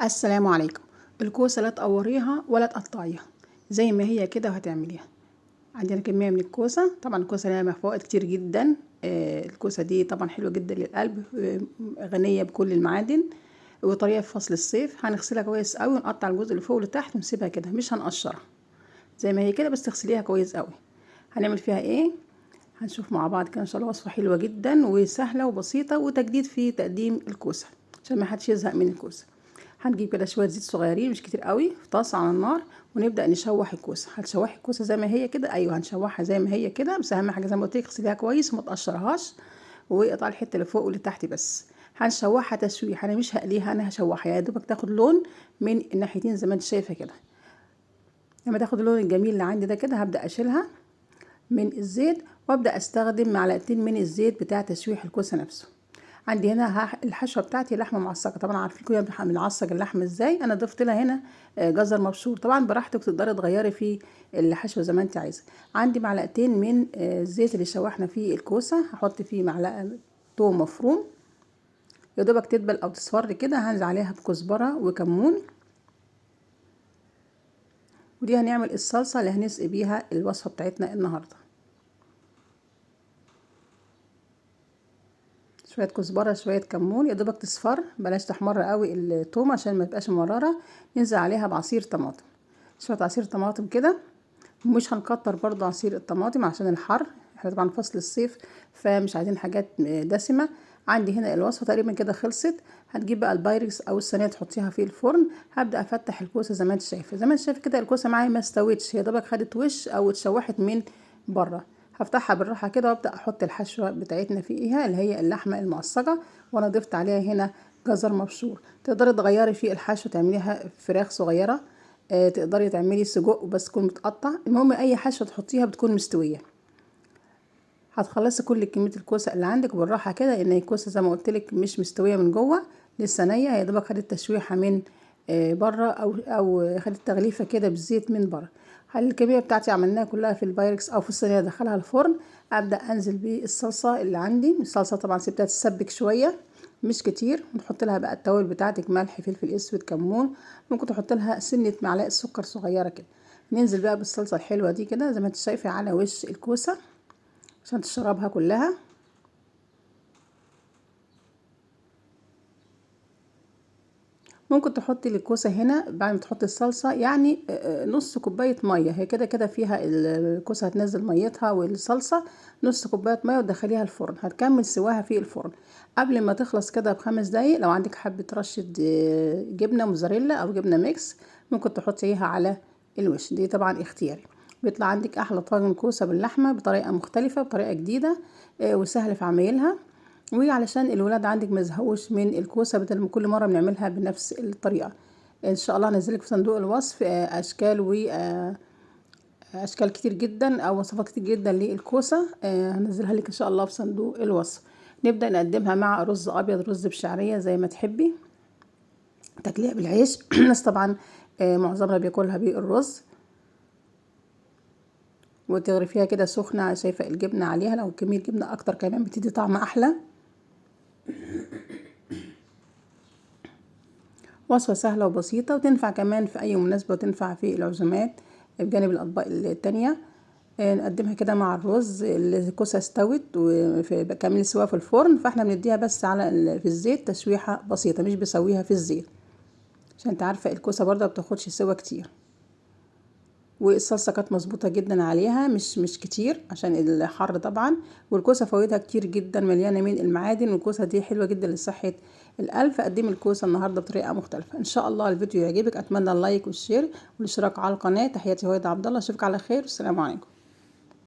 السلام عليكم. الكوسة لا تقوريها ولا تقطعيها، زي ما هي كده وهتعمليها. عندنا كمية من الكوسة، طبعا الكوسة لها فوائد كتير جدا. الكوسة دي طبعا حلوة جدا للقلب، غنية بكل المعادن، وطريقة في فصل الصيف. هنغسلها كويس قوي ونقطع الجزء اللي فوق ولتحت ونسيبها كده، مش هنقشرها زي ما هي كده، بس تغسليها كويس قوي. هنعمل فيها ايه؟ هنشوف مع بعض كده ان شاء الله. وصفة حلوة جدا وسهلة وبسيطة وتجديد في تقديم الكوسة عشان ما حدش يزهق من الكوسة. هنجيب كده شويه زيت صغيرين مش كتير قوي في طاسه على النار، ونبدا نشوح الكوسه. هتشوحي الكوسه زي ما هي كده، ايوه هنشوحها زي ما هي كده، بس اهم حاجه زي ما قلت لك اغسليها كويس وما تقشرهاش، واقطعي الحته اللي فوق واللي تحت بس. هنشوحها تشويح، انا مش هقليها، انا هشوحها يا دوبك تاخد لون من الناحيتين زي ما انت شايفه كده. لما تاخد اللون الجميل اللي عندي ده كده، هبدا اشيلها من الزيت وابدا استخدم معلقتين من الزيت بتاع تشويح الكوسه نفسه. عندي هنا الحشوه بتاعتي لحمه معصجه، طبعا عارفين كده بنعصج اللحمه ازاي. انا ضفت لها هنا جزر مبشور، طبعا براحتك تقدري تغيري في الحشوه زي ما انت عايزه. عندي معلقتين من الزيت اللي شوحنا فيه الكوسه، هحط فيه معلقه توم مفروم يا دوبك تدبل او تصفر كده. هنزل عليها بكزبره وكمون، ودي هنعمل الصلصه اللي هنسقي بيها الوصفه بتاعتنا النهارده. شويه كزبره شويه كمون يا دوبك تصفر، بلاش تحمر قوي التومه عشان ما تبقاش مرره. ننزل عليها بعصير طماطم، شويه عصير طماطم كده، ومش هنكتر برضو عصير الطماطم عشان الحر، احنا طبعا فصل الصيف فمش عايزين حاجات دسمه. عندي هنا الوصفه تقريبا كده خلصت. هتجيب بقى البايركس او الصينيه تحطيها في الفرن. هبدا افتح الكوسه زي ما انت شايفه، زي ما انت شايفه كده الكوسه معايا ما استوتش، هي دوبك خدت وش او اتشوحت من بره. هفتحها بالراحه كده وابدا احط الحشوه بتاعتنا فيها اللي هي اللحمه المعصجه، وانا ضفت عليها هنا جزر مبشور. تقدري تغيري في الحشو تعمليها فراخ صغيره، تقدري تعملي سجق بس تكون متقطع، المهم اي حشوه تحطيها بتكون مستويه. هتخلصي كل كميه الكوسه اللي عندك بالراحه كده، لان الكوسه زي ما قلت لك مش مستويه من جوه، لسه نيه، هي دوبك خدت تشويحه من بره او خدت تغليفه كده بالزيت من بره. الكميه بتاعتي عملناها كلها في البايركس او في الصينيه ادخلها الفرن. ابدا انزل بالصلصه اللي عندي. الصلصه طبعا سبتها تسبك شويه مش كتير، ونحط لها بقى التوابل بتاعتك، ملح فلفل اسود كمون، ممكن تحط لها سنه معلقه سكر صغيره كده. ننزل بقى بالصلصه الحلوه دي كده زي ما انت شايفه على وش الكوسه عشان تشربها كلها. ممكن تحطي للكوسه هنا بعد ما تحطي الصلصه يعني نص كوبايه ميه، هي كده كده فيها الكوسه هتنزل ميتها والصلصه، نص كوبايه ميه وتدخليها الفرن. هتكمل سواها في الفرن قبل ما تخلص كده ب5 دقايق. لو عندك حبه رشه جبنه موزاريلا او جبنه ميكس ممكن تحطيها على الوش، دي طبعا اختياري. بيطلع عندك احلى طاجن كوسه باللحمه بطريقه مختلفه بطريقه جديده وسهل في عمايلها. وعلشان الولاد عندك ما يزهقوش من الكوسه بدل ما كل مره بنعملها بنفس الطريقه. ان شاء الله هنزلك في صندوق الوصف اشكال اشكال كتير جدا او وصفات كتير جدا للكوسه، هنزلها لك ان شاء الله في صندوق الوصف. نبدا نقدمها مع رز ابيض، رز بشعريه زي ما تحبي، تاكليها بالعيش. الناس طبعا معظمها بياكلها بالرز، وتغرفيها كده سخنه. شايفه الجبنه عليها، لو كميه جبنه اكتر كمان بتدي طعم احلى. وصفة سهلة وبسيطة وتنفع كمان في أي مناسبة، وتنفع في العزومات بجانب الأطباق التانية. نقدمها كده مع الرز. الكوسة استوت وكامل سوا في الفرن، فاحنا بنديها بس على في الزيت تشويحة بسيطة، مش بسويها في الزيت عشان انت عارفة الكوسة برضه بتاخدش سوا كتير. والصلصه كانت مظبوطه جدا عليها، مش كتير عشان الحر طبعا. والكوسه فوائدها كتير جدا، مليانه من المعادن، والكوسه دي حلوه جدا لصحه القلب. فقدمي الكوسه النهارده بطريقه مختلفه. ان شاء الله الفيديو يعجبك، اتمنى اللايك والشير والاشتراك على القناه. تحياتي هويدا عبد الله، اشوفك على خير والسلام عليكم.